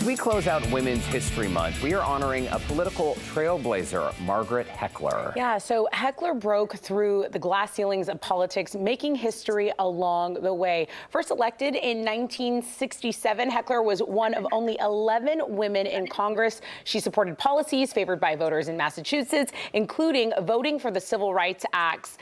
As we close out Women's History Month, we are honoring a political trailblazer, Margaret Heckler. Yeah, so Heckler broke through the glass ceilings of politics, making history along the way. First elected in 1967, Heckler was one of only 11 women in Congress. She supported policies favored by voters in Massachusetts, including voting for the Civil Rights Act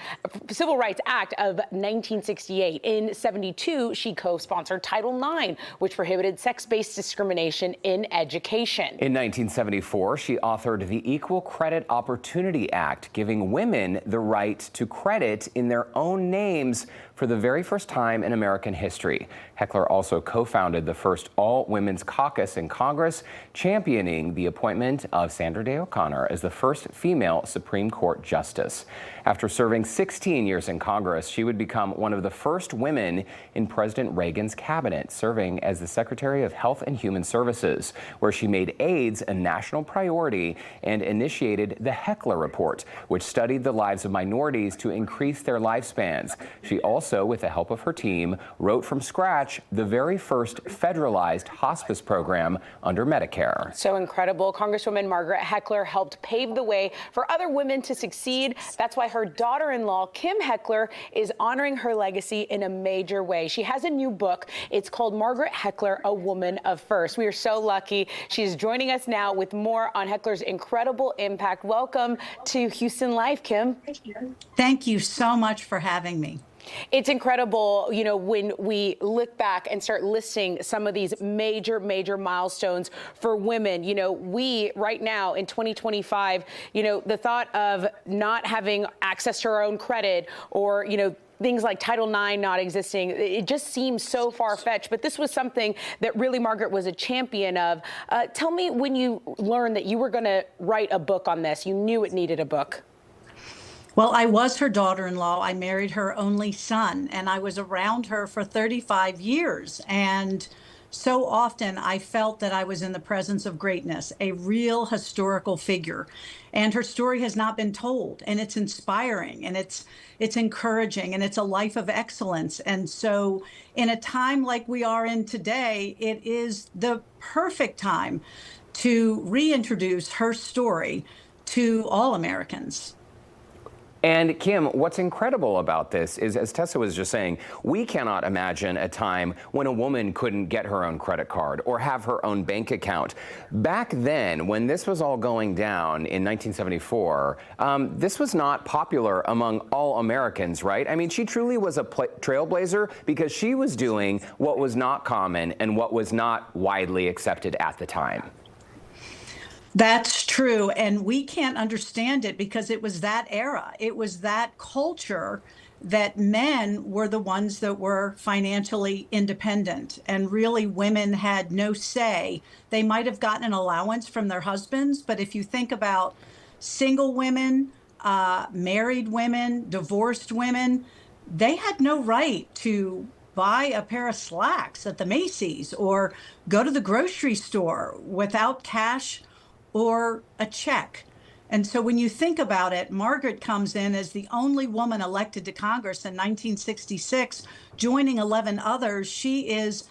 of 1968. In 72, she co-sponsored Title IX, which prohibited sex-based discrimination in education. In 1974, she authored the Equal Credit Opportunity Act, giving women the right to credit in their own names for the very first time in American history. Heckler also co-founded the first all-women's caucus in Congress, championing the appointment of Sandra Day O'Connor as the first female Supreme Court justice. After serving 16 years in Congress, she would become one of the first women in President Reagan's cabinet, serving as the Secretary of Health and Human Services, where she made AIDS a national priority and initiated the Heckler Report, which studied the lives of minorities to increase their lifespans. She also, with the help of her team, wrote from scratch the very first federalized hospice program under Medicare. So incredible. Congresswoman Margaret Heckler helped pave the way for other women to succeed. That's why her daughter-in-law, Kim Heckler, is honoring her legacy in a major way. She has a new book. It's called Margaret Heckler, A Woman of First. We are so lucky. She's joining us now with more on Heckler's incredible impact. Welcome to Houston Life, Kim. Thank you so much for having me. It's incredible, you know, when we look back and start listing some of these major milestones for women. You know, we right now in 2025, you know, the thought of not having access to our own credit or, you know, things like Title IX not existing, it just seems so far-fetched. But this was something that really Margaret was a champion of. Tell me when you learned that you were going to write a book on this. You knew it needed a book. Well, I was her daughter-in-law. I married her only son, and I was around her for 35 years. And so often I felt that I was in the presence of greatness, a real historical figure. And her story has not been told, and it's inspiring, and it's encouraging, and it's a life of excellence. And so in a time like we are in today, it is the perfect time to reintroduce her story to all Americans. And Kim, what's incredible about this is, as Tessa was just saying, we cannot imagine a time when a woman couldn't get her own credit card or have her own bank account. Back then, when this was all going down in 1974, this was not popular among all Americans, right? I mean, she truly was a trailblazer because she was doing what was not common and what was not widely accepted at the time. That's true. And we can't understand it because it was that era. It was that culture that men were the ones that were financially independent, and really women had no say. They might have gotten an allowance from their husbands, but if you think about single women, married women, divorced women, they had no right to buy a pair of slacks at the Macy's or go to the grocery store without cash or a check. And so when you think about it, Margaret comes in as the only woman elected to Congress in 1966, joining 11 others. She is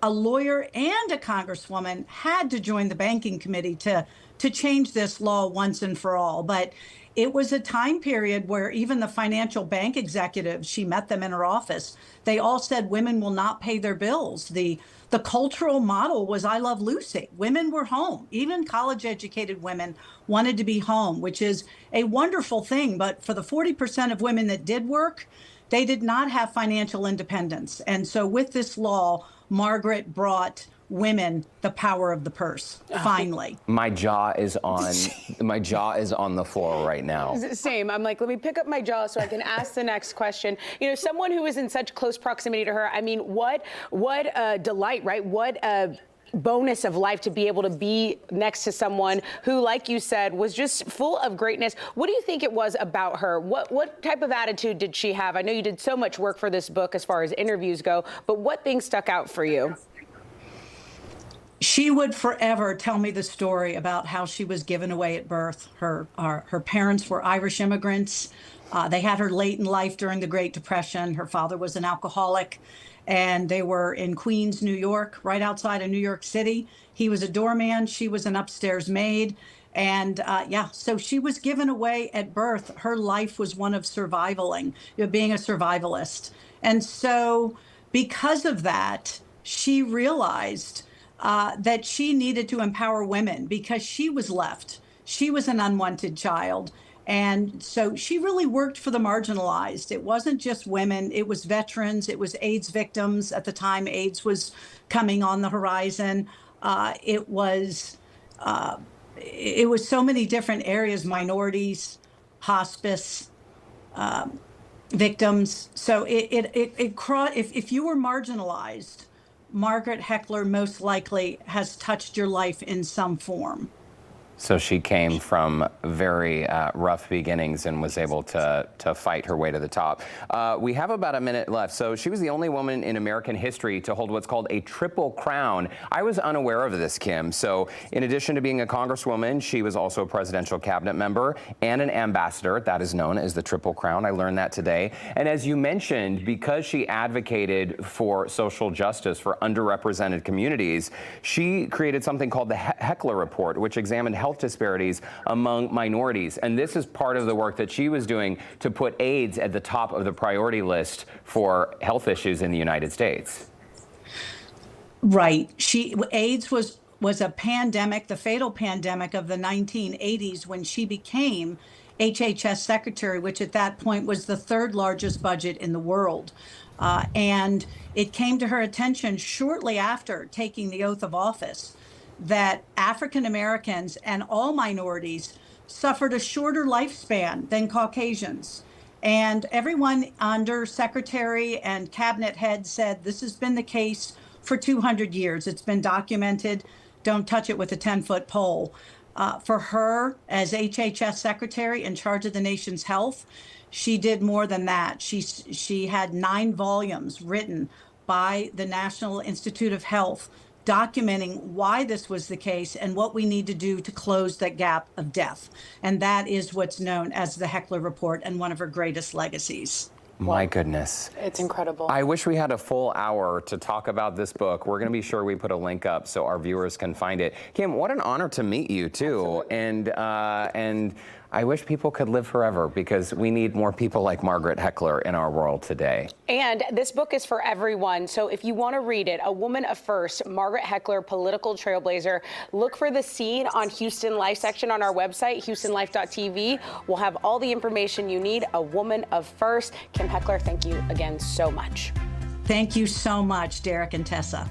a lawyer and a congresswoman, had to join the banking committee to change this law once and for all. But it was a time period where even the financial bank executives, she met them in her office, they all said women will not pay their bills. The cultural model was I Love Lucy. Women were home. Even college-educated women wanted to be home, which is a wonderful thing. But for the 40% of women that did work, they did not have financial independence. And so with this law, Margaret brought women the power of the purse, finally. My jaw is on the floor right now. Same. I'm like, let me pick up my jaw so I can ask the next question. You know, someone who is in such close proximity to her, I mean, what a delight, right? What a bonus of life to be able to be next to someone who, like you said, was just full of greatness. What do you think it was about her? What type of attitude did she have? I know you did so much work for this book as far as interviews go, but what things stuck out for you? She would forever tell me the story about how she was given away at birth. Her parents were Irish immigrants. They had her late in life during the Great Depression. Her father was an alcoholic, and they were in Queens, New York, right outside of New York City. He was a doorman. She was an upstairs maid. And yeah, so she was given away at birth. Her life was one of survivaling, being a survivalist. And so because of that, she realized that she needed to empower women because she was left. She was an unwanted child. And so she really worked for the marginalized. It wasn't just women, it was veterans, it was AIDS victims. At the time, AIDS was coming on the horizon. It was so many different areas, minorities, hospice, victims. So if you were marginalized, Margaret Heckler most likely has touched your life in some form. So she came from very rough beginnings and was able to fight her way to the top. We have about a minute left. So she was the only woman in American history to hold what's called a triple crown. I was unaware of this, Kim. So in addition to being a congresswoman, she was also a presidential cabinet member and an ambassador. That is known as the triple crown. I learned that today. And as you mentioned, because she advocated for social justice for underrepresented communities, she created something called the Heckler Report, which examined health disparities among minorities. And this is part of the work that she was doing to put AIDS at the top of the priority list for health issues in the United States. Right. AIDS was a pandemic, the fatal pandemic of the 1980s, when she became HHS secretary, which at that point was the third largest budget in the world. And it came to her attention shortly after taking the oath of office that African Americans and all minorities suffered a shorter lifespan than Caucasians. And everyone under secretary and cabinet head said this has been the case for 200 years. It's been documented. Don't touch it with a 10-foot pole. For her, as HHS secretary in charge of the nation's health, she did more than that. She had 9 volumes written by the National Institute of Health documenting why this was the case and what we need to do to close that gap of death. And that is what's known as the Heckler Report and one of her greatest legacies. My goodness. It's incredible. I wish we had a full hour to talk about this book. We're going to be sure we put a link up so our viewers can find it. Kim, what an honor to meet you, too. And I wish people could live forever because we need more people like Margaret Heckler in our world today. And this book is for everyone. So if you want to read it, A Woman of First, Margaret Heckler, Political Trailblazer, look for the scene on Houston Life section on our website, houstonlife.tv. We'll have all the information you need. A Woman of First. Kim Heckler, thank you again so much. Thank you so much, Derek and Tessa.